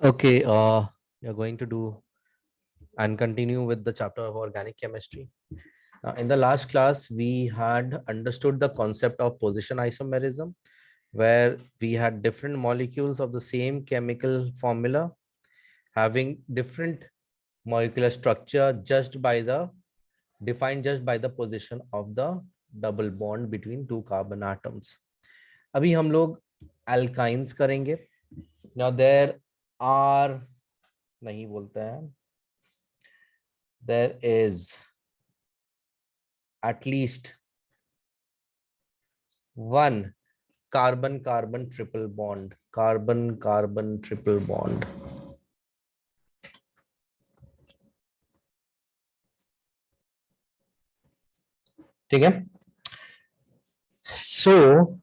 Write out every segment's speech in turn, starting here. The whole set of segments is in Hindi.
Okay, we are going to do and continue with the chapter of organic chemistry. In the last class, we had understood the concept of position isomerism, where we had different molecules of the same chemical formula having different molecular structure just by the defined just by the position of the double bond between two carbon atoms. अभी हम लोग alkynes करेंगे. Now there are नहीं बोलते हैं. There is at least one carbon carbon triple bond, carbon carbon triple bond. ठीक है. So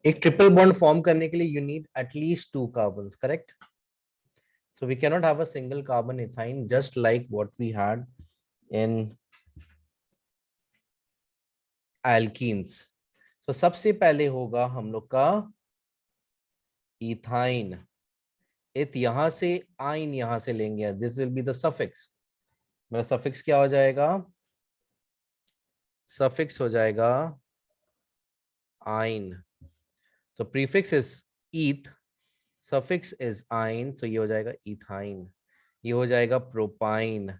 एक ट्रिपल बॉन्ड फॉर्म करने के लिए you need at least to carbons, correct. So we cannot have a single carbon ethyne just like what we had in alkenes. So सबसे पहले होगा हम लोग का इथाइन. इत यहां से आइन यहां से लेंगे. This will be the suffix. मेरा सफिक्स क्या हो जाएगा? सफिक्स हो जाएगा आइन. So prefix is eth, suffix is ine, so ये हो जाएगा इथाइन. ये हो जाएगा प्रोपाइन.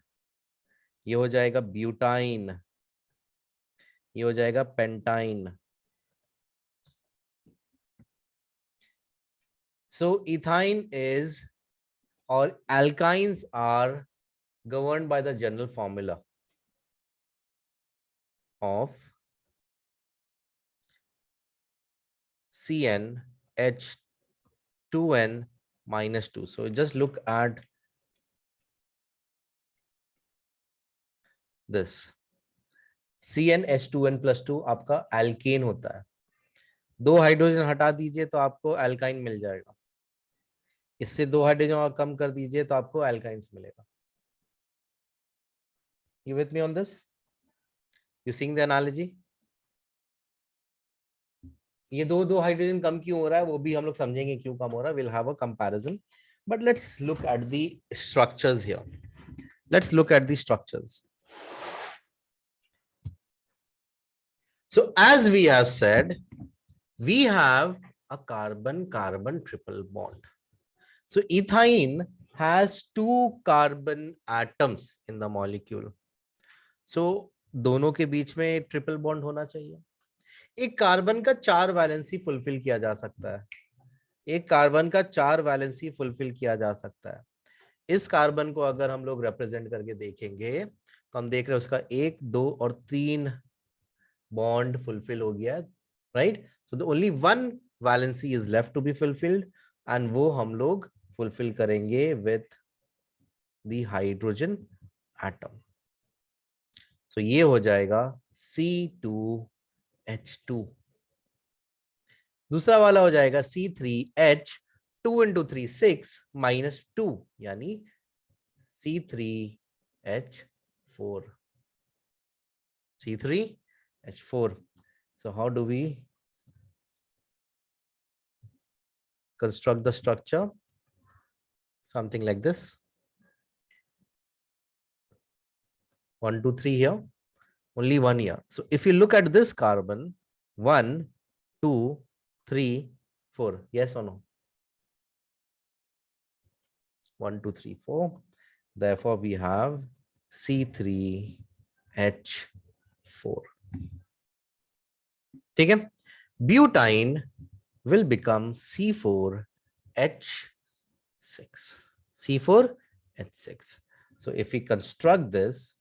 ये हो जाएगा ब्यूटाइन. ये हो जाएगा pentyne. So ethyne is, or alkynes are governed by the general formula of CnH2n minus 2. So just look at this. CnH2n plus 2 आपका alkane होता है. दो हाइड्रोजन हटा दीजिए तो आपको एल्काइन मिल जाएगा. इससे दो हाइड्रोजन और कम कर दीजिए तो आपको एल्काइंस मिलेगा. You with me on this? You seeing the analogy? ये दो दो हाइड्रोजन कम क्यों हो रहा है वो भी हम लोग समझेंगे क्यों कम हो रहा है. We'll have a comparison, but let's look at the structures here. Let's look at the structures. So as we have said, we have a carbon carbon triple bond. So ethine has two carbon atoms in the molecule. So दोनों के बीच में ट्रिपल बॉन्ड होना चाहिए. एक कार्बन का 4 वैलेंसी फुलफिल किया जा सकता है. एक कार्बन का 4 वैलेंसी फुलफिल किया जा सकता है. इस कार्बन को अगर हम लोग रिप्रेजेंट करके देखेंगे तो हम देख रहे हैं उसका 1 2 और 3 बॉन्ड फुलफिल हो गया है, right. So the only one valency is left to be fulfilled and वो हम लोग फुलफिल करेंगे with the hydrogen atom. So ये हो जाएगा C2H2. दूसरा वाला हो जाएगा C3H2 इंटू 3 6 माइनस 2 यानी C3H4. C3H4. So how do we construct the structure? Something like this. 1 2 3 here. Only one here. So if you look at this carbon, 1 2 3 4. Yes or no? 1 2 3 4. Therefore we have C3H4. ठीक है. Butane will become C4H6. C4H6. So if we construct this,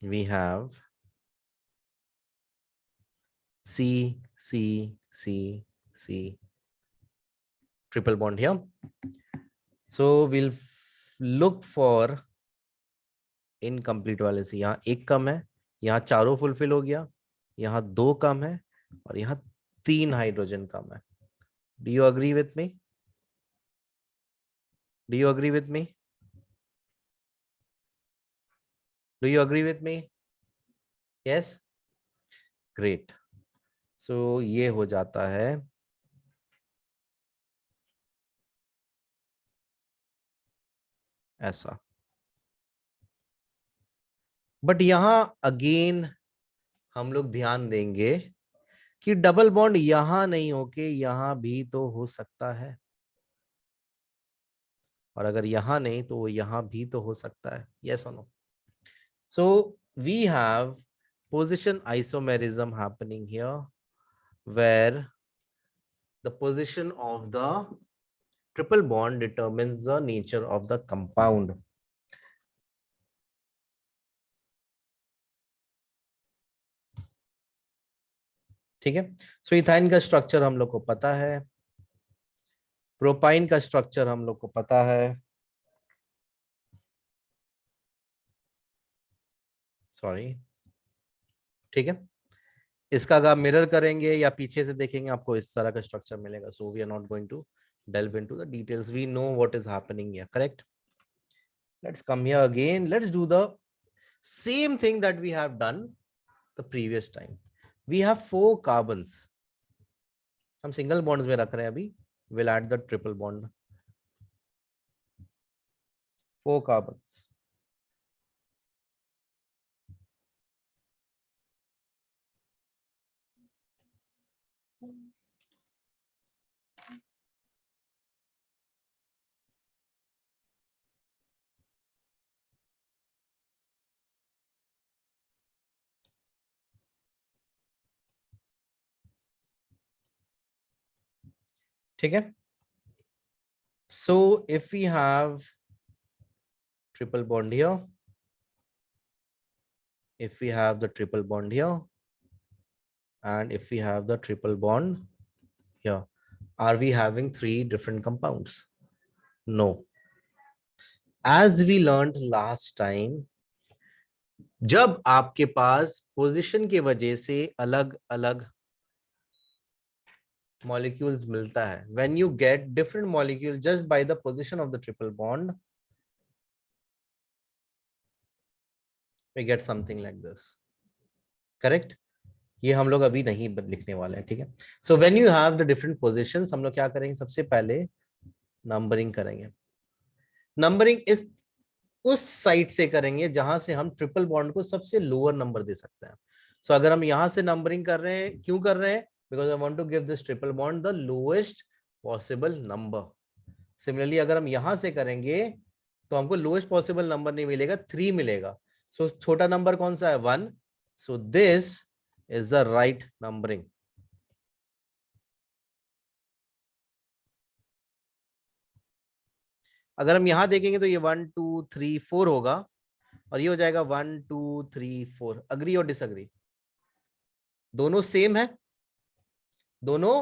we have C, C, C, C, triple bond here. So we'll look for incomplete valency. यहाँ एक कम है, यहाँ चारों फुलफिल हो गया, यहाँ दो कम है और यहाँ 3 हाइड्रोजन कम है. Do you agree with me? Do you agree with me? Do you agree with me? Yes? Great. So ये हो जाता है ऐसा। बट यहां अगेन हम लोग ध्यान देंगे कि डबल बॉन्ड यहां नहीं होके यहां भी तो हो सकता है, और अगर यहां नहीं तो वो यहां भी तो हो सकता है। यस और no? So we have position isomerism happening here, where the position of the triple bond determines the nature of the compound. ठीक है। सो इथाइन का स्ट्रक्चर हम लोग को पता है, प्रोपाइन का स्ट्रक्चर हम लोग को पता है, सॉरी, ठीक है। इसका अगर आप मिरर करेंगे या पीछे से देखेंगे आपको इस तरह का स्ट्रक्चर मिलेगा। So we are not going to delve into the details, we know what is happening here, correct? Let's come here again, let's do the same thing that we have done the previous time. We have 4 carbons, हम सिंगल बॉन्ड्स में रख रहे हैं अभी, we'll add the triple bond, 4 carbons. ठीक है। So if we have triple bond here, if we have the triple bond here, and if we have the triple bond here, are we having 3 different compounds? No. As we learned last time, जब आपके पास पोजीशन की वजह से अलग अलग molecules मिलता है, when you get different molecules just by the position of the triple bond, we get something like this, correct? ये हम लोग अभी नहीं लिखने वाले हैं, ठीक है। So when you have the different positions, हम लोग क्या करेंगे, सबसे पहले नंबरिंग करेंगे। नंबरिंग इस उस साइड से करेंगे जहां से हम ट्रिपल बॉन्ड को सबसे लोअर नंबर दे सकते हैं। सो अगर हम यहां से नंबरिंग कर रहे हैं, क्यों कर रहे हैं? Because I want to give this triple bond the lowest possible number. Similarly अगर हम यहां से करेंगे तो हमको लोएस्ट पॉसिबल नंबर नहीं मिलेगा, 3 मिलेगा। सो छोटा नंबर कौन सा है? 1। So this is the right numbering. अगर हम यहां देखेंगे तो ये 1 2 3 4 होगा, और ये हो जाएगा 1 2 3 4। अग्री और डिसअग्री? दोनों सेम है, दोनों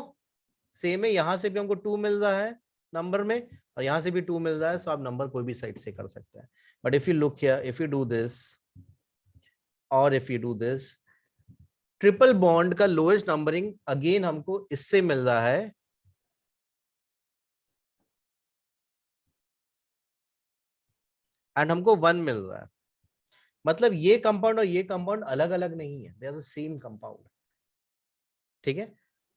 सेम है। यहां से भी हमको 2 मिल रहा है नंबर में, और यहां से भी 2 मिल रहा है। सो आप नंबर कोई भी साइड से कर सकते हैं। But if you look here, if you do this or if you do this, triple bond का लोएस्ट नंबरिंग अगेन हमको इससे मिल रहा है, एंड हमको 1 मिल रहा है। मतलब ये कंपाउंड और ये कंपाउंड अलग अलग नहीं है, they are the same compound. ठीक है।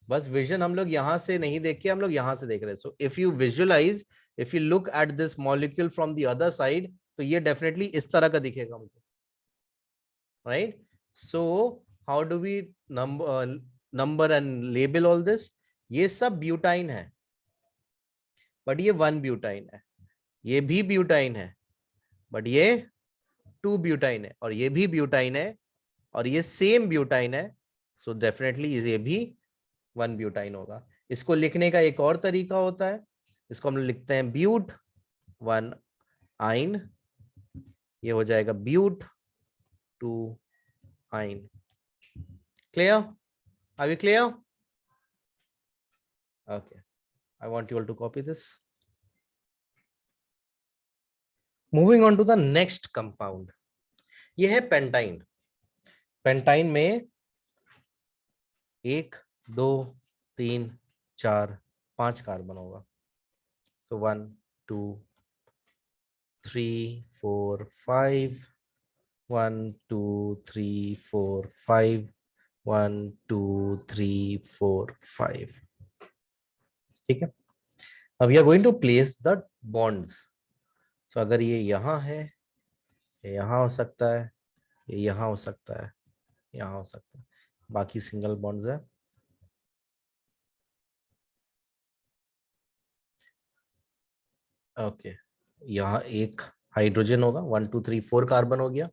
बस विजन हम लोग यहां से नहीं देख के हम लोग यहां से देख रहे हैं। So if you visualise, if you look at this molecule from the other side, तो ये डेफिनेटली इस तरह का दिखेगा हमको, right? So how do we number and label all this? ये सब ब्यूटाइन है, बट ये 1 ब्यूटाइन है। ये भी ब्यूटाइन है, बट ये 2 ब्यूटाइन है, और ये भी ब्यूटाइन है, और ये सेम ब्यूटाइन है। सो डेफिनेटली ये भी 1 ब्यूटाइन होगा। इसको लिखने का एक और तरीका होता है, इसको हम लिखते हैं ब्यूट 1 आइन। ये हो जाएगा but 2 yne. Clear? Are we clear? Okay, I want you all to copy this. Moving on to the next compound, ये है पेंटाइन। पेंटाइन में 1 2 3 4 5 कार्बन होगा। तो 1 2 3 4 5, 1 2 3 4 5, 1 2 3 4 5। ठीक है। अब we are going to place the bonds. So अगर ये यहाँ है, ये यहाँ हो सकता है, ये यहाँ हो सकता है, यहाँ हो सकता है, बाकी सिंगल बॉन्ड्स है। ओके, यहाँ एक हाइड्रोजन होगा, 1 2 3 4 कार्बन हो गया,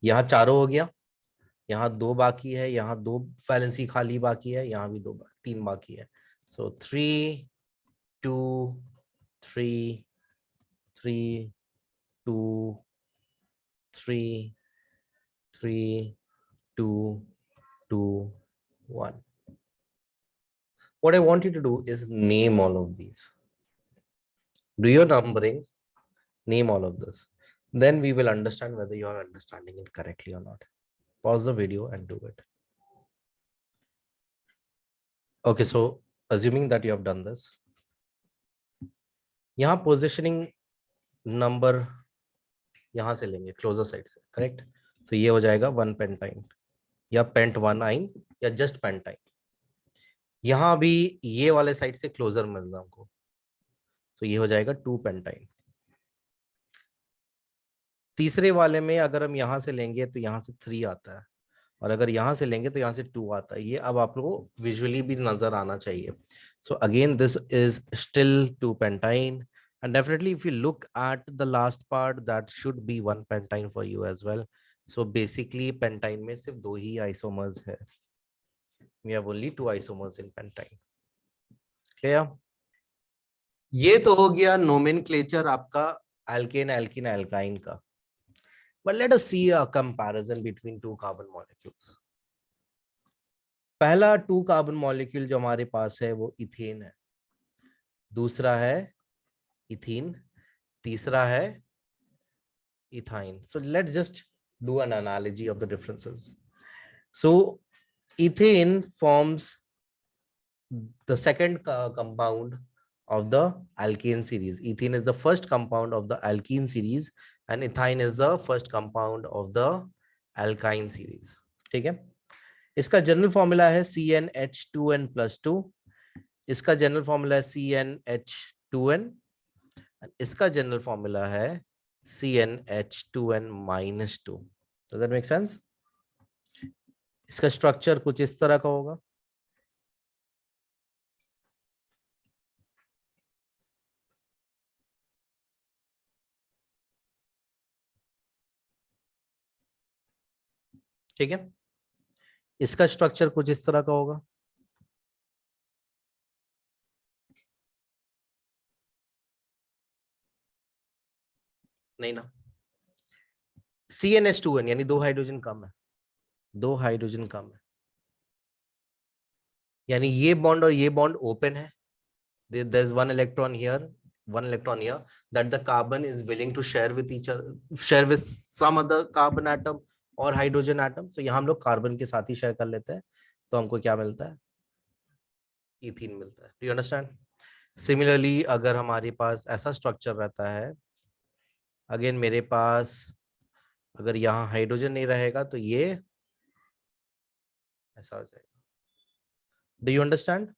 यहाँ चारों हो गया, यहाँ दो बाकी है, यहाँ दो वैलेंसी खाली बाकी है, यहाँ भी तीन बाकी है। सो 3 2 3 3 2 3 2 1. What I want you to do is name all of these. Do your numbering, name all of this. Then we will understand whether you are understanding it correctly or not. Pause the video and do it. Okay, so assuming that you have done this, यहाँ पोजिशनिंग नंबर यहाँ से लेंगे, क्लोजर साइड से, करेक्ट। तो ये हो जाएगा 1 पेंटाइन या पेंट 1 आइन या जस्ट पेंटाइन। यहाँ भी ये वाले साइड से क्लोजर मिलना हमको, तो ये हो जाएगा 2 पेंटाइन। तीसरे वाले में अगर हम यहाँ से लेंगे तो यहाँ से 3 आता है, और अगर यहाँ से लेंगे तो यहाँ से 2 आता है। ये अब आप लोगों को विजुअली भी नजर आना चाहिए। So again this is still 2 pentyne, and definitely if you look at the last part that should be 1 pentine for you as well. So basically pentine में सिर्फ 2 ही isomers है, we have only 2 isomers in pentine. Clear? ये तो हो गया nomenclature आपका alkane alkene alkyne का। But let us see a comparison between 2 carbon molecules. पहला 2 कार्बन मॉलिक्यूल जो हमारे पास है वो इथेन है, दूसरा है इथीन, तीसरा है ethyne. So let's just do an analogy of the differences. So ethane forms the second compound of the alkane series. Ethene is the first compound of the alkene series and ethine is the first compound of the alkyne series. ठीक है, इसका जनरल फॉर्मूला है CnH2n+2, इसका जनरल फॉर्मूला है CnH2n, इसका जनरल फॉर्मूला है CnH2n-2। Does that make sense? इसका स्ट्रक्चर कुछ इस तरह का होगा। ठीक है, इसका स्ट्रक्चर कुछ इस तरह का होगा। नहीं ना, CnH2n यानी 2 हाइड्रोजन कम है, 2 हाइड्रोजन कम है, यानी ये बॉन्ड और ये बॉन्ड ओपन है। There is 1 electron here, 1 electron here, that the carbon is willing to share with each other, share with some other carbon atom और हाइड्रोजन एटम। तो यहाँ हम लोग कार्बन के साथ ही शेयर कर लेते हैं, तो हमको क्या मिलता है, इथीन मिलता है। Do you understand? सिमिलरली अगर हमारे पास ऐसा स्ट्रक्चर रहता है, अगेन मेरे पास अगर यहाँ हाइड्रोजन नहीं रहेगा तो ये ऐसा हो जाएगा। Do you understand?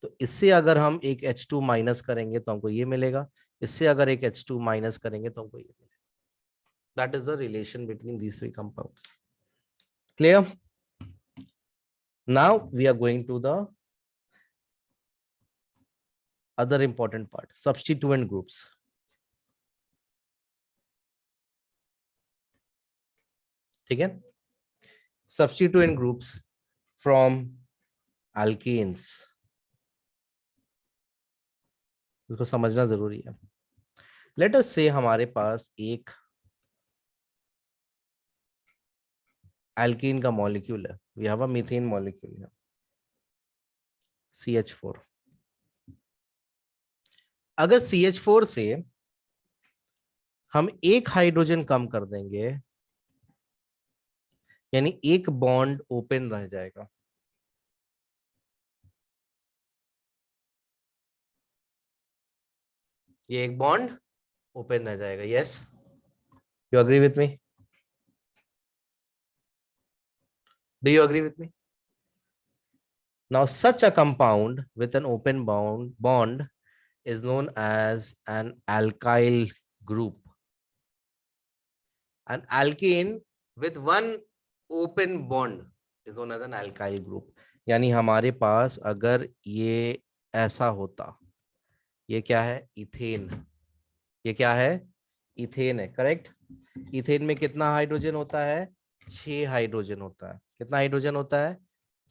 तो इससे अगर हम एक H2 माइनस करेंगे तो हमको ये मिलेगा, इससे अगर एक H2 माइनस करेंगे तो हमको ये मिलेगा। That is the relation between these 3 compounds. Clear? Now we are going to the other important part, substituent groups. ठीक है, substituent groups from alkenes, इसको समझना जरूरी है। Let us say हमारे पास एक alkene का मॉलिक्यूल है, we have a methane molecule here, CH4। अगर CH4 से हम एक हाइड्रोजन कम कर देंगे, यानी एक बॉन्ड ओपन रह जाएगा, ये एक बॉन्ड ओपन रह जाएगा। Yes, you agree with me? Do you agree with me? Now such a compound with an open bond is known as an alkyl group. An alkane with one open bond is known as an alkyl group. यानी हमारे पास अगर ये ऐसा होता, ये क्या है, इथेन, ये क्या है, इथेन है, करेक्ट। इथेन में कितना हाइड्रोजन होता है, 6 हाइड्रोजन होता है। कितना हाइड्रोजन होता है,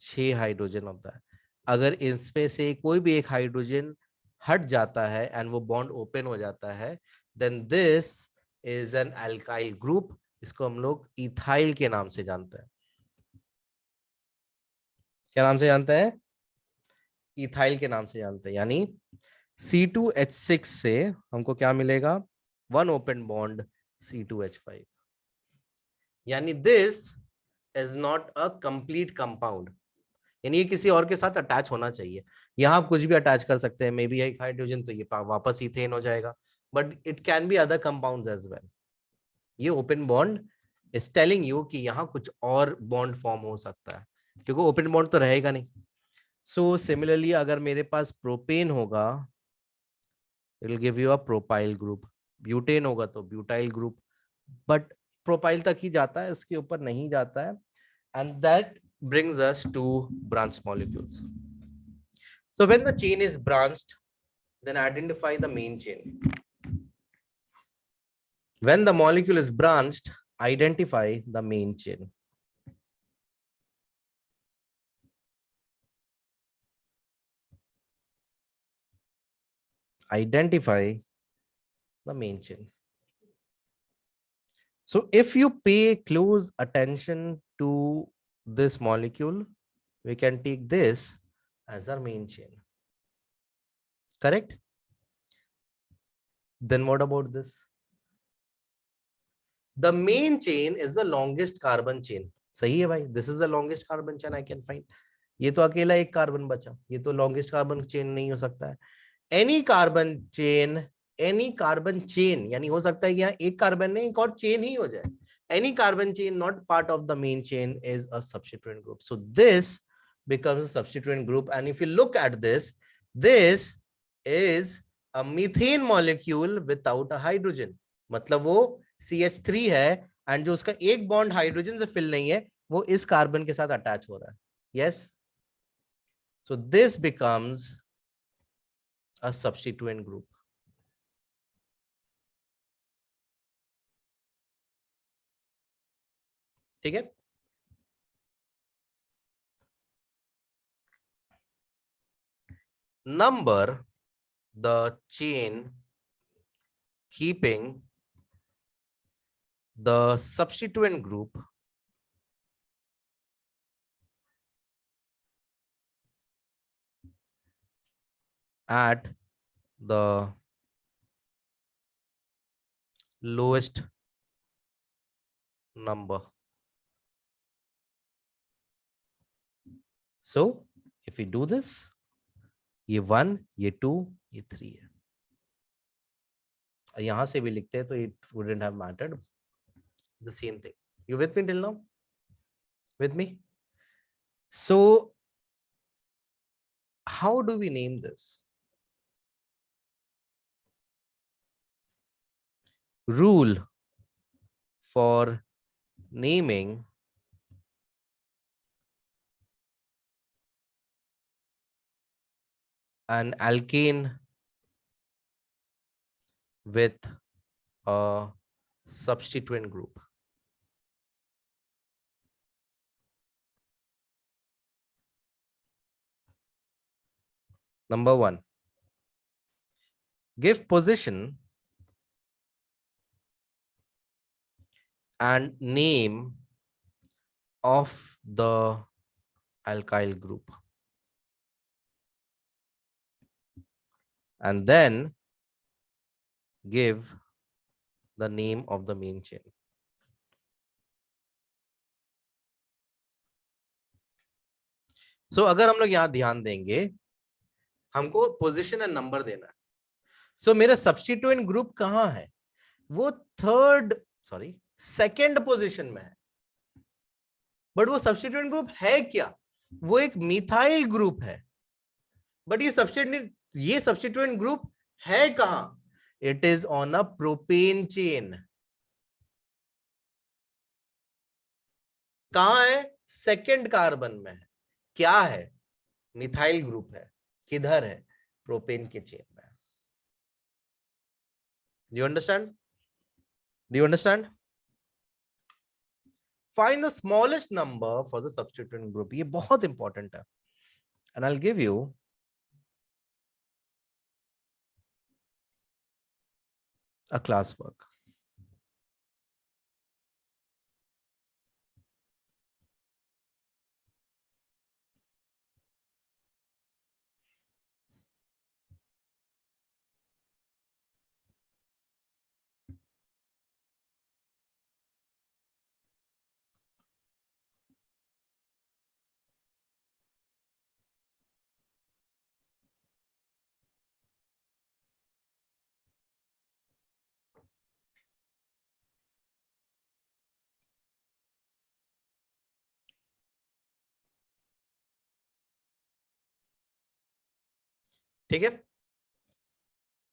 6 हाइड्रोजन होता है। अगर इसमें से कोई भी एक हाइड्रोजन हट जाता है एंड वो बॉन्ड ओपन हो जाता है, then this is an alkyl group. इसको हम लोग इथाइल के नाम से जानते हैं। क्या नाम से जानते हैं, इथाइल के नाम से जानते हैं। यानी C2H6 से हमको क्या मिलेगा, वन ओपन बॉन्ड C2H5। यानी this is not a complete compound, यानी ये किसी और के साथ अटैच होना चाहिए। यहाँ आप कुछ भी अटैच कर सकते हैं, मे बी एक हाइड्रोजन, तो ये वापस इथेन हो जाएगा, but it can be other compounds as well. ये open bond is telling you कि यहाँ कुछ और बॉन्ड फॉर्म हो सकता है, क्योंकि ओपन बॉन्ड तो रहेगा नहीं। सो सिमिलरली अगर मेरे पास प्रोपेन होगा, it will give you a propyl group. Butane होगा तो ब्यूटाइल ग्रुप, बट प्रोपाइल तक ही जाता है, इसके ऊपर नहीं जाता है। And that brings us to branched molecules. So when the chain is branched, then identify the main chain. When the molecule is branched, identify the main chain. Identify the main chain. So if you pay close attention to this molecule, we can take this as our main chain. Correct? Then what about this? The main chain is the longest carbon chain. सही है भाई, this is the longest carbon chain I can find. ये तो अकेला एक कार्बन बचा, ये तो longest carbon chain नहीं हो सकता है। Any carbon chain, any carbon chain, यानी हो सकता है कि यहाँ एक कार्बन नहीं एक और चेन ही हो जाए। Any carbon chain not part of the main chain is a substituent group. So this becomes a substituent group, and if you look at this, this is a methane molecule without a hydrogen. मतलब वो CH3 है, एंड जो उसका एक बॉन्ड हाइड्रोजन से फिल नहीं है वो इस कार्बन के साथ अटैच हो रहा है। Yes, so this becomes a substituent group. ठीक है, number the chain keeping the substituent group at the lowest number. So if we do this, ये 1, ये 2, ये 3 है। यहां से भी लिखते हैं तो it wouldn't have mattered, the same thing. You with me till now? With me? So how do we name this? Rule for naming an alkane with a substituent group. Number 1, give position and name of the alkyl group, and then give the name of the main chain. So अगर हम लोग यहाँ ध्यान देंगे, हमको पोजीशन एंड नंबर देना है। सो मेरा सब्स्टिट्यूएंट ग्रुप कहाँ है, वो सेकंड पोजीशन में है। बट वो सब्स्टिट्यूएंट ग्रुप है क्या, वो एक मिथाइल ग्रुप है। बट ये सब्स्टिट्यूएंट ग्रुप है कहाँ, It is on a propane chain. कहां है? सेकेंड कार्बन में है. क्या है? मिथाइल ग्रुप है. किधर है? प्रोपेन के चेन में. Do you understand? Do you understand? Find the smallest number for the substituent group. ये बहुत इंपॉर्टेंट है. And I'll give you a class work. ठीक है.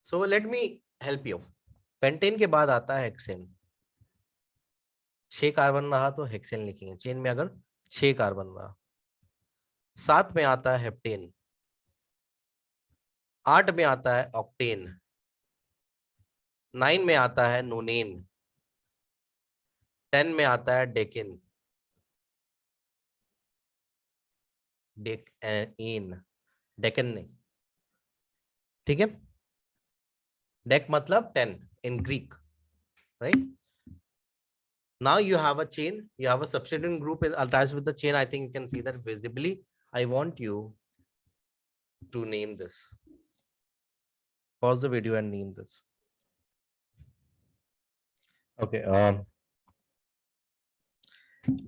So let me help you. Pentane के बाद आता है हेक्सेन. 6 कार्बन रहा तो हेक्सेन लिखेंगे. चेन में अगर 6 कार्बन रहा. 7 में आता है हेप्टेन. 8 में आता है ऑक्टेन. 9 में आता है नोनेन. 10 में आता है डेकेन. डेकन नहीं. ठीक है. डेक मतलब 10 in Greek, right? Now you have a chain. You have a substituent group attached with the chain. I think you can see that visibly. I want you to name this. Pause the video and name this. Okay.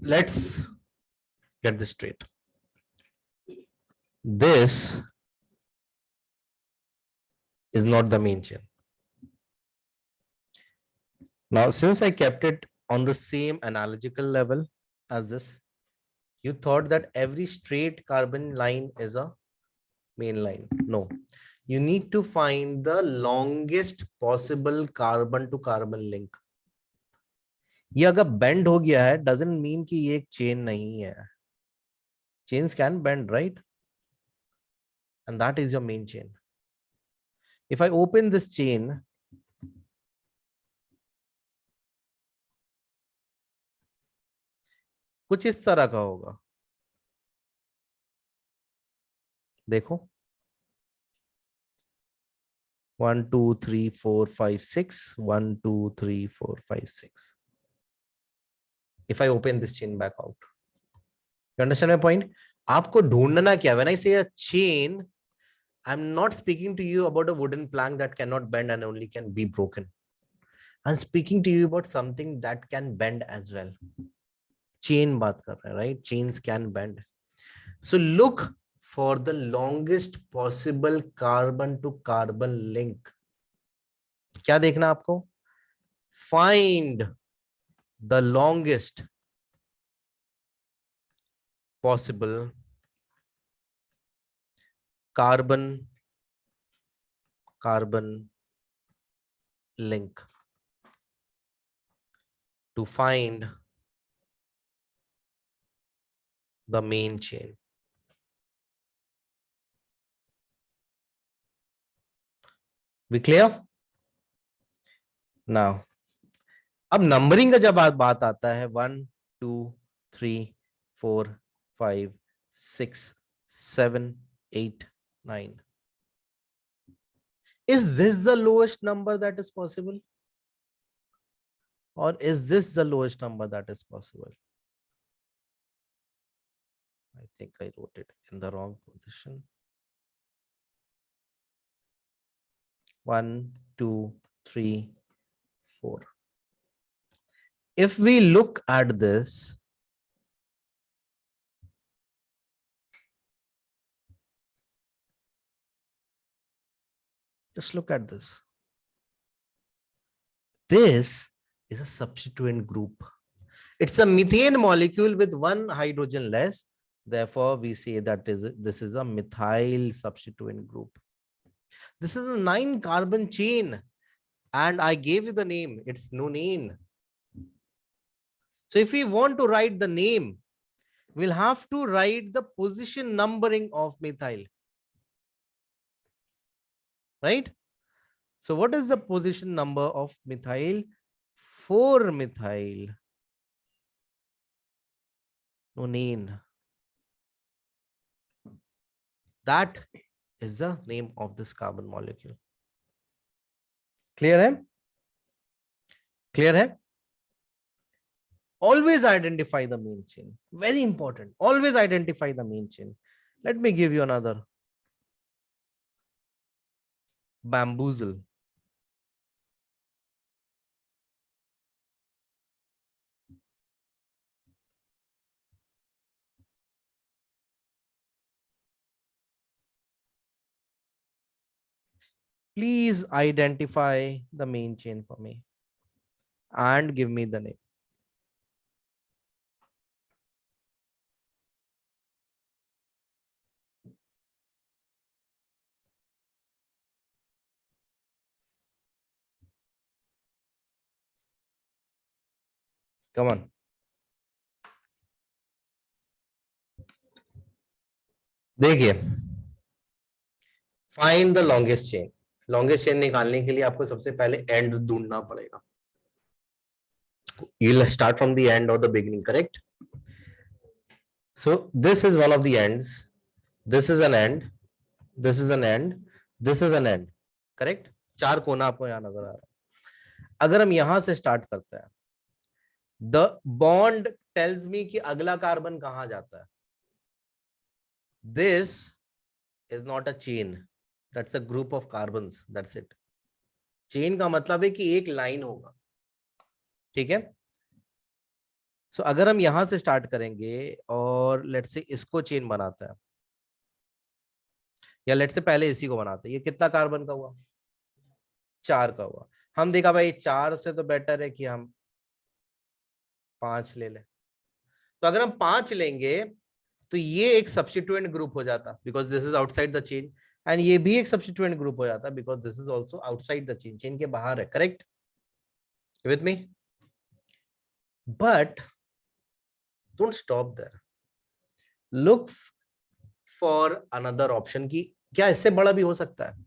Let's get this straight. This is not the main chain. Now, since I kept it on the same analogical level as this, you thought that every straight carbon line is a main line. No, you need to find the longest possible carbon to carbon link. ये अगर bend हो गया है doesn't mean कि ये एक chain नहीं है. Chains can bend, right? And that is your main chain. If I open this chain, कुछ इस तरह का होगा. देखो 1 2 3 4 5 6 1 2 3 4 5 6. If I open this chain back out, you understand my point? आपको ढूंढना क्या? When I say a chain, I'm not speaking to you about a wooden plank that cannot bend and only can be broken. I'm speaking to you about something that can bend as well. Chain बात कर रहे हैं, right? Chains can bend. So look for the longest possible carbon to carbon link. क्या देखना आपको? Find the longest possible carbon link to find the main chain. We clear? Now, अब नंबरिंग का जब बात आता है 1 2 3 4 5 6 7 8 9. Is this the lowest number that is possible? Or is this the lowest number that is possible? I think I wrote it in the wrong position. 1 2 3 4. If we look at this, just look at this. This is a substituent group. It's a methane molecule with 1 hydrogen less. Therefore, we say that this is a methyl substituent group. This is a 9 carbon chain. and I gave you the name. It's nonane. So if we want to write the name, we'll have to write the position numbering of methyl, right? So what is the position number of methyl? 4-methyl nonane. That is the name of this carbon molecule. Clear hai? Clear hai? Always identify the main chain. Very important. Always identify the main chain. Let me give you another. Bamboozle. Please identify the main chain for me and give me the name. Come on. देखिए, find the longest chain. Longest chain निकालने के लिए आपको सबसे पहले एंड ढूंढना पड़ेगा. You'll start from the end or the beginning, correct? So this is one of the ends. This is an end. This is an end. This is an end. Correct? 4 कोना आपको यहाँ नजर आ रहा है. अगर हम यहां से स्टार्ट करते हैं, the bond tells me कि अगला कार्बन कहां जाता है. This is not a chain. That's a group of carbons. That's it. Chain का मतलब है कि एक लाइन होगा. ठीक है. सो अगर हम यहां से स्टार्ट करेंगे और लेट्स से इसको चेन बनाते हैं, या लेट्स से पहले इसी को बनाते हैं, ये कितना कार्बन का हुआ? 4 का हुआ. हम देखा भाई 4 से तो बेटर है कि हम 5 ले लें. तो अगर हम 5 लेंगे तो ये एक सब्स्टिट्यूएंट ग्रुप हो जाता, because this is outside the chain, and ये भी एक सब्स्टिट्यूएंट ग्रुप हो जाता because this is also outside the chain. Chain के बाहर है. Correct? With me? But don't stop there. Look for another option कि क्या इससे बड़ा भी हो सकता है.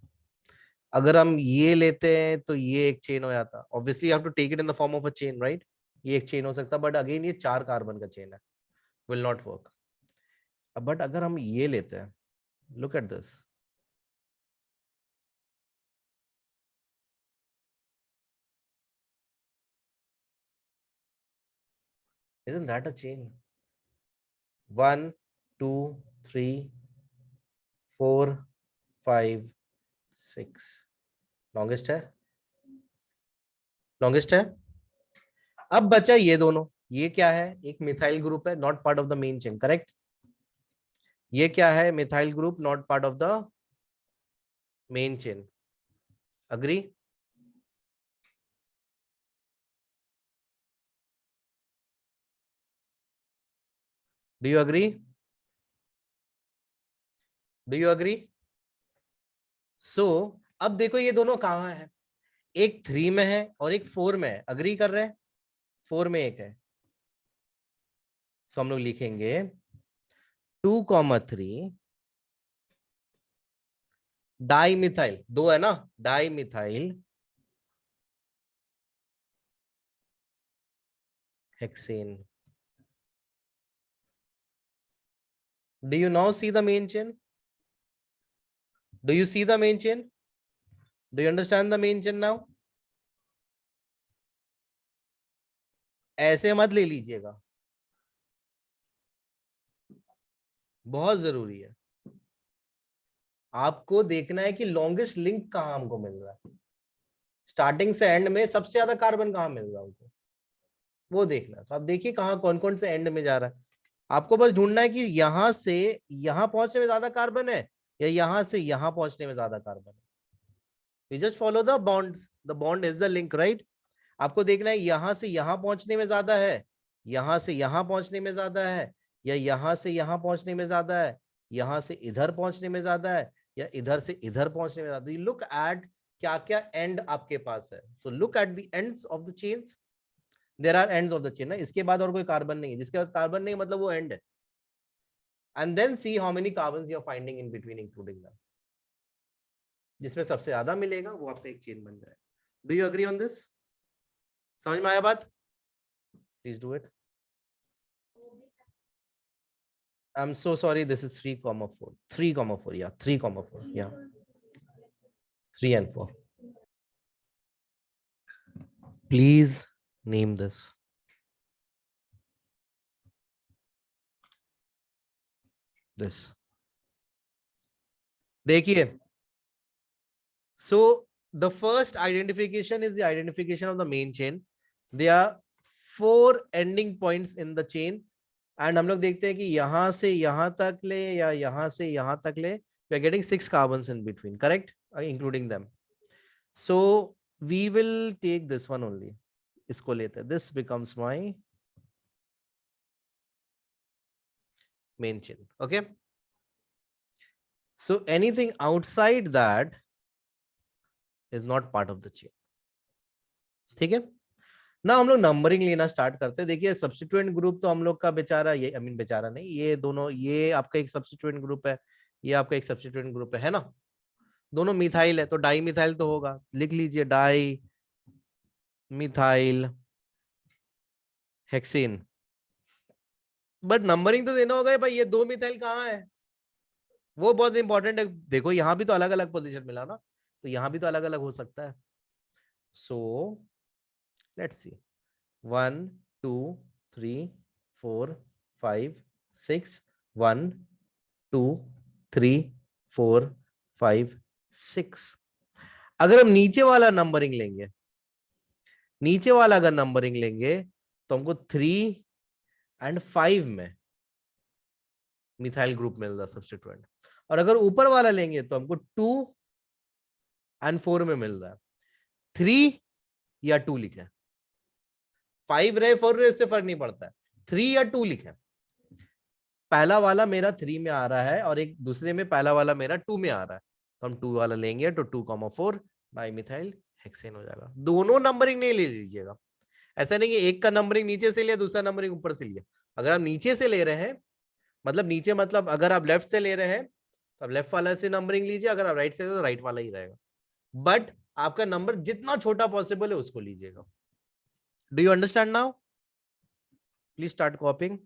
अगर हम ये लेते हैं तो ये एक चेन हो जाता. Obviously you have to take it in the form of a chain, right? ये एक चेन हो सकता, बट अगेन ये 4 कार्बन का चेन है. Will not work. बट अगर हम ये लेते हैं, look at this. Isn't that a chain? 1, 2, 3, 4, 5, 6. Longest है. लॉन्गेस्ट है. अब बचा ये दोनों. ये क्या है? एक मिथाइल ग्रुप है, not part of the main chain. Correct? ये क्या है? Methyl group, not part of the main chain. Agree? Do you agree? Do you agree? So अब देखो ये दोनों कहां है. एक 3 में है और एक 4 में है. अग्री कर रहे हैं? 4 में एक है. सो हम लोग लिखेंगे 2,3 डाई मिथाइल. 2 है ना? Di methyl hexane. Do you now see the main chain? Do you see the main chain? Do you understand the main chain now? ऐसे मत ले लीजिएगा, बहुत जरूरी है. आपको देखना है कि लॉन्गेस्ट लिंक कहां हमको मिल रहा है. स्टार्टिंग से एंड में सबसे ज्यादा कार्बन कहां मिल रहा है हमको, वो देखना. तो आप देखिए कहां कौन कौन से एंड में जा रहा है. आपको बस ढूंढना है कि यहां से यहां पहुंचने में ज्यादा कार्बन है या यहां से यहां पहुंचने में ज्यादा कार्बन है. You just follow the bond. The bond is the link, right? आपको देखना है यहां से यहां पहुंचने में ज्यादा है, यहां से यहां पहुंचने में ज्यादा है, या यहां से यहां पहुंचने में ज्यादा है, यहां से इधर पहुंचने में ज्यादा है, या इधर से इधर पहुंचने में ज्यादा. You look at क्या क्या एंड आपके पास है. So look at the ends of the chains. There are ends of the chain. इसके बाद और कोई कार्बन नहीं है. जिसके बाद कार्बन नहीं मतलब वो एंड है. And then see how many carbon you are finding in between including them. जिसमें सबसे ज्यादा मिलेगा वो आपका एक चेन बन जाएगा. Do you agree on this? समझ में आया बात? Please do it. I'm so sorry, this is 3,4. 3,4, yeah, 3,4, yeah. 3 and 4. Please name this. This. देखिए. So the first identification is the identification of the main chain. There are 4 ending points in the chain. And हम लोग देखते हैं कि यहां से यहां तक ले या यहां से यहां तक ले. We are getting 6 carbons in between, correct? Including them. So we will take this one only. इसको लेते हैं. This becomes my main chain. Okay. So anything outside that is not part of the chain. ठीक है ना. हम लोग नंबरिंग लेना स्टार्ट करते हैं. देखिए सब्स्टिट्यूएंट ग्रुप तो हम लोग का बेचारा, ये आई मीन बेचारा नहीं, ये दोनों, ये आपका एक सब्स्टिट्यूएंट ग्रुप है, ये आपका एक सब्स्टिट्यूएंट ग्रुप है ना. दोनों मिथाइल है तो डाई मिथाइल तो होगा. लिख लीजिए di methyl hexane. But numbering तो देना होगा भाई. ये 2 मिथाइल कहाँ है वो बहुत इंपॉर्टेंट है. देखो यहाँ भी तो अलग अलग पोजीशन मिला ना, तो यहाँ भी तो अलग अलग हो सकता है. So let's see. 1 2 3 4 5 6. 1 2 3 4 5 6. अगर हम नीचे वाला नंबरिंग लेंगे, नीचे वाला अगर नंबरिंग लेंगे तो हमको 3 and 5 में मिथाइल ग्रुप मिलता सब्स्टिट्यूएंट. और अगर ऊपर वाला लेंगे तो हमको 2 and 4 में मिल रहा है. 3 या 2 लिखे. 5 रहे 4 रहे इससे फर्क नहीं पड़ता है. 3 या 2 लिखे. पहला वाला मेरा 3 में आ रहा है और एक दूसरे में पहला वाला मेरा 2 में आ रहा है, तो हम 2 वाला लेंगे तो 2,4 डाइमिथाइल हेक्सेन हो जाएगा. दोनों नंबरिंग नहीं ले लीजिएगा. ऐसा नहीं कि एक का नंबरिंग नीचे से लिया दूसरा नंबरिंग ऊपर से लिया. अगर आप नीचे से ले रहे हैं, मतलब नीचे मतलब अगर आप लेफ्ट से ले रहे हैं तो आप लेफ्ट वाला से नंबरिंग लीजिए. अगर आप राइट से तो राइट वाला ही रहेगा. बट आपका नंबर जितना छोटा पॉसिबल है उसको लीजिएगा. Do you understand now? Please start कॉपिंग.